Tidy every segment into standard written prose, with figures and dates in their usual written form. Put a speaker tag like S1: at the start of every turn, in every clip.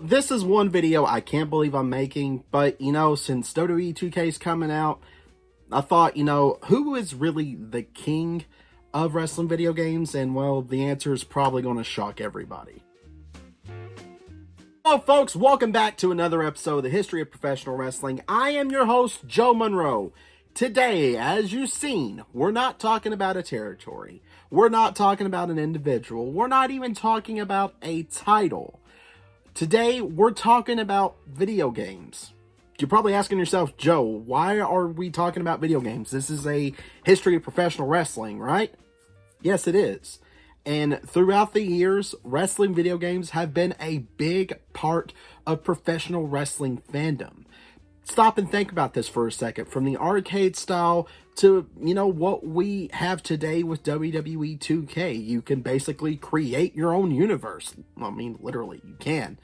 S1: this is one video I can't believe I'm making, but, since WWE 2K is coming out, I thought, who is really the king of wrestling video games? And, well, the answer is probably going to shock everybody. Hello, folks. Welcome back to another episode of the History of Professional Wrestling. I am your host, Joe Monroe. Today, as you've seen, we're not talking about a territory. We're not talking about an individual. We're not even talking about a title. Today, we're talking about video games. You're probably asking yourself, Joe, why are we talking about video games? This is a history of professional wrestling, right? Yes, it is. And throughout the years, wrestling video games have been a big part of professional wrestling fandom. Stop and think about this for a second. From the arcade style to, what we have today with WWE 2K. You can basically create your own universe. I mean, literally, you can.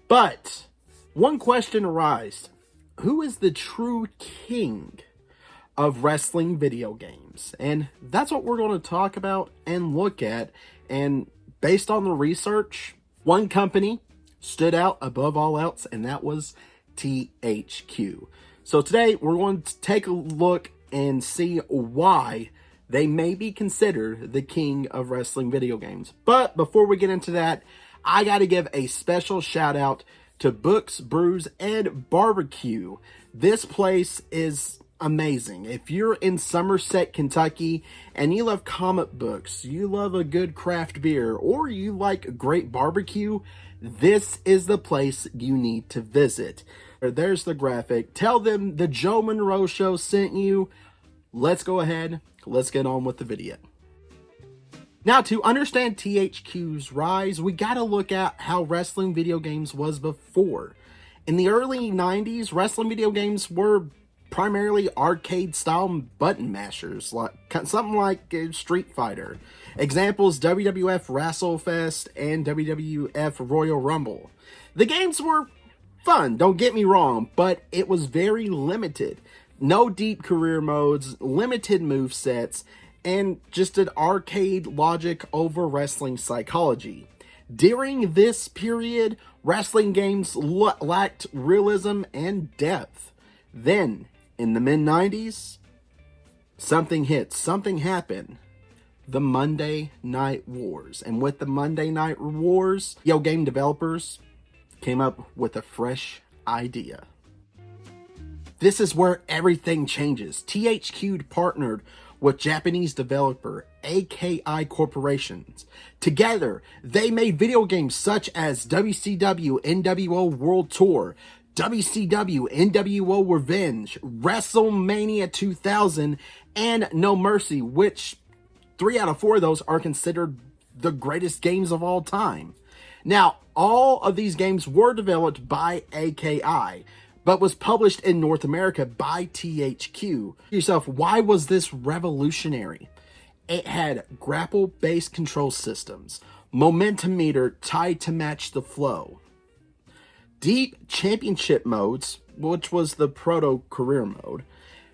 S1: But one question arises. Who is the true king of wrestling video games? And that's what we're going to talk about and look at. And based on the research, one company stood out above all else, and that was THQ. So today we're going to take a look and see why they may be considered the king of wrestling video games. But before we get into that, I got to give a special shout out to Books, Brews, and Barbecue. This place is amazing. If you're in Somerset, Kentucky, and you love comic books, you love a good craft beer, or you like great barbecue, this is the place you need to visit. There's the graphic. Tell them the Joe Monroe Show sent you. Let's go ahead. Let's get on with the video. Now, to understand THQ's rise, we got to look at how wrestling video games was before. In the early 90s, wrestling video games were primarily arcade-style button mashers, like something like Street Fighter. Examples: WWF WrestleFest and WWF Royal Rumble. The games were fun, don't get me wrong, but it was very limited. No deep career modes, limited move sets, and just an arcade logic over wrestling psychology. During this period, wrestling games lacked realism and depth. Then, in the mid-90s, something happened. The Monday Night Wars. And with the Monday Night Wars, game developers came up with a fresh idea. This is where everything changes. THQ partnered with Japanese developer AKI Corporations. Together, they made video games such as WCW NWO World Tour, WCW NWO Revenge, WrestleMania 2000, and No Mercy, which 3 out of 4 of those are considered the greatest games of all time. Now, all of these games were developed by AKI, but was published in North America by THQ. Yourself, why was this revolutionary? It had grapple-based control systems, momentum meter tied to match the flow, deep championship modes, which was the proto-career mode,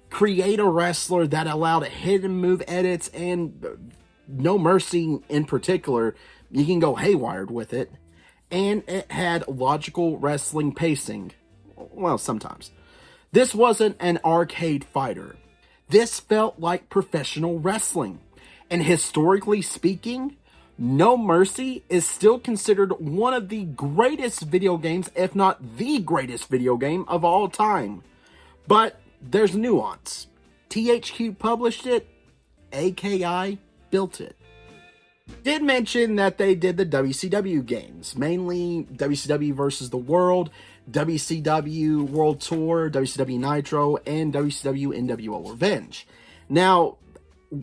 S1: create a wrestler that allowed hidden move edits, and No Mercy in particular, you can go haywire with it, and it had logical wrestling pacing. Well, sometimes. This wasn't an arcade fighter. This felt like professional wrestling. And historically speaking, No Mercy is still considered one of the greatest video games, if not the greatest video game of all time. But there's nuance. THQ published it, AKI built it. Did mention that they did the WCW games, mainly WCW versus the World, WCW World Tour, WCW Nitro, and WCW NWO Revenge. Now,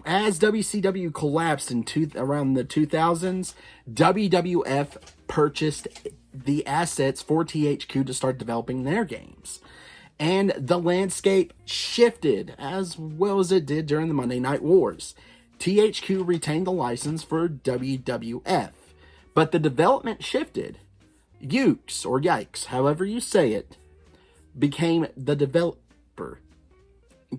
S1: as WCW collapsed around the 2000s, WWF purchased the assets for THQ to start developing their games. And the landscape shifted as well as it did during the Monday Night Wars. THQ retained the license for WWF, but the development shifted. Ukes, or Yikes, however you say it, became the developer.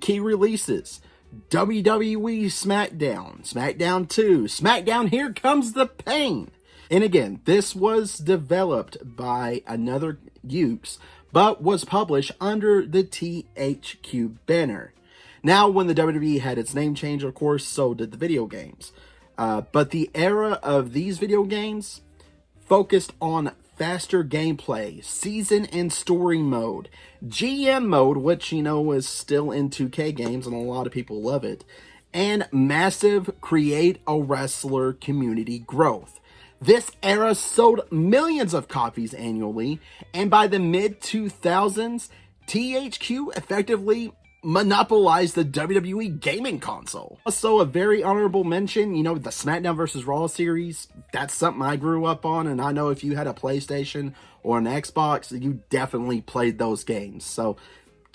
S1: Key releases: WWE SmackDown, SmackDown 2, SmackDown Here Comes the Pain, And again, this was developed by another Ukes, but was published under the THQ banner. Now, when the WWE had its name change, of course, so did the video games. But the era of these video games focused on faster gameplay, season and story mode, GM mode, which, you know, is still in 2K games and a lot of people love it, and massive create a wrestler community growth. This era sold millions of copies annually, and by the mid-2000s, THQ effectively monopolized the WWE gaming console. Also, a very honorable mention, you know, the SmackDown vs. Raw series, that's something I grew up on, and I know if you had a PlayStation or an Xbox, you definitely played those games. So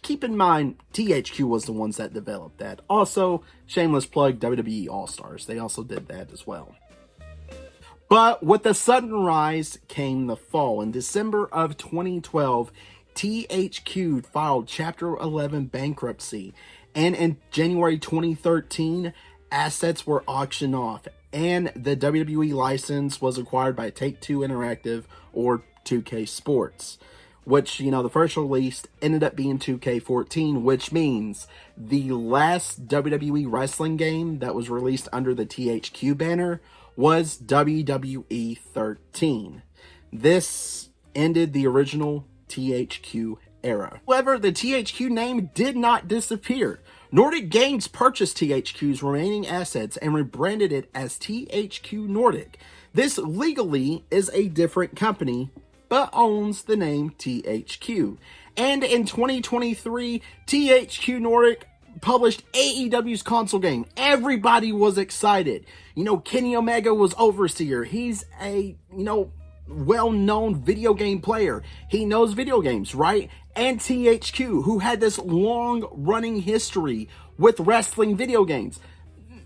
S1: keep in mind, THQ was the ones that developed that. Also, shameless plug, WWE All-Stars, they also did that as well. But with the sudden rise came the fall. In December of 2012, THQ filed Chapter 11 bankruptcy, and in January 2013, assets were auctioned off, and the WWE license was acquired by Take-Two Interactive, or 2K Sports, which, you know, the first release ended up being 2K14, which means the last WWE wrestling game that was released under the THQ banner was WWE 13. This ended the original THQ era. However, the THQ name did not disappear. Nordic Games purchased THQ's remaining assets and rebranded it as THQ Nordic. This legally is a different company, but owns the name THQ. And in 2023, THQ Nordic published AEW's console game. Everybody was excited. You know, Kenny Omega was overseer. He's a, you know, well-known video game player. He knows video games, right? And THQ, who had this long-running history with wrestling video games.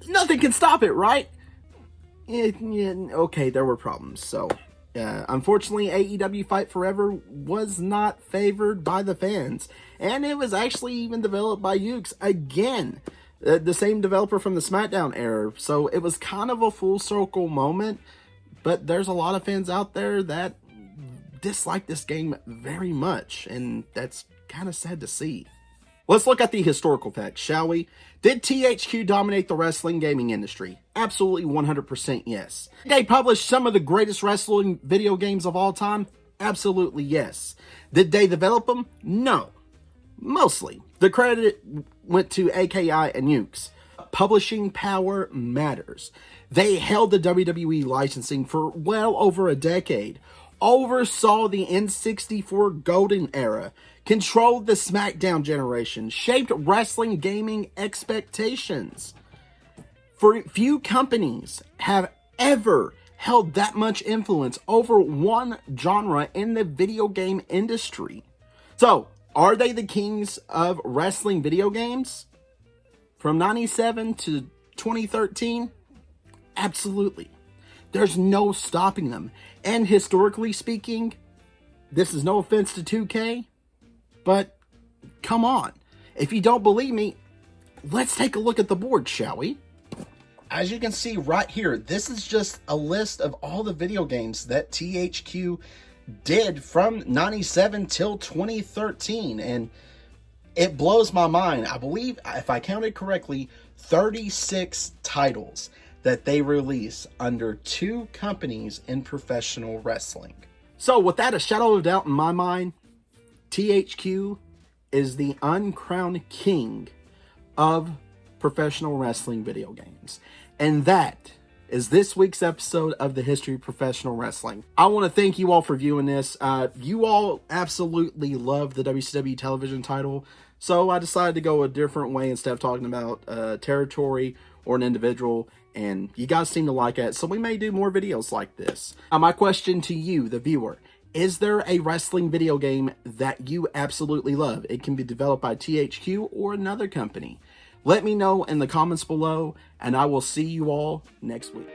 S1: Nothing can stop it, right? Okay, there were problems. So, unfortunately, AEW Fight Forever was not favored by the fans. And it was actually even developed by Ukes again. The same developer from the SmackDown era. So, it was kind of a full circle moment. But there's a lot of fans out there that dislike this game very much, and that's kind of sad to see. Let's look at the historical facts, shall we? Did THQ dominate the wrestling gaming industry? Absolutely 100% yes. Did they publish some of the greatest wrestling video games of all time? Absolutely yes. Did they develop them? No. Mostly. The credit went to AKI and Ukes. Publishing power matters. They held the WWE licensing for well over a decade, oversaw the N64 golden era, controlled the SmackDown generation, shaped wrestling gaming expectations. Few companies have ever held that much influence over one genre in the video game industry. So, are they the kings of wrestling video games? From 97 to 2013? Absolutely. There's no stopping them. And historically speaking, this is no offense to 2K, but come on. If you don't believe me, let's take a look at the board, shall we? As you can see right here, this is just a list of all the video games that THQ did from 97 till 2013. And it blows my mind. I believe, if I counted correctly, 36 titles that they release under 2 companies in professional wrestling. So without a shadow of doubt in my mind, THQ is the uncrowned king of professional wrestling video games. And that is this week's episode of the History of Professional Wrestling. I want to thank you all for viewing this. You all absolutely love the WCW television title, so I decided to go a different way instead of talking about territory or an individual, and you guys seem to like it, so we may do more videos like this. My question to you, the viewer, is there a wrestling video game that you absolutely love? It can be developed by THQ or another company. Let me know in the comments below, and I will see you all next week.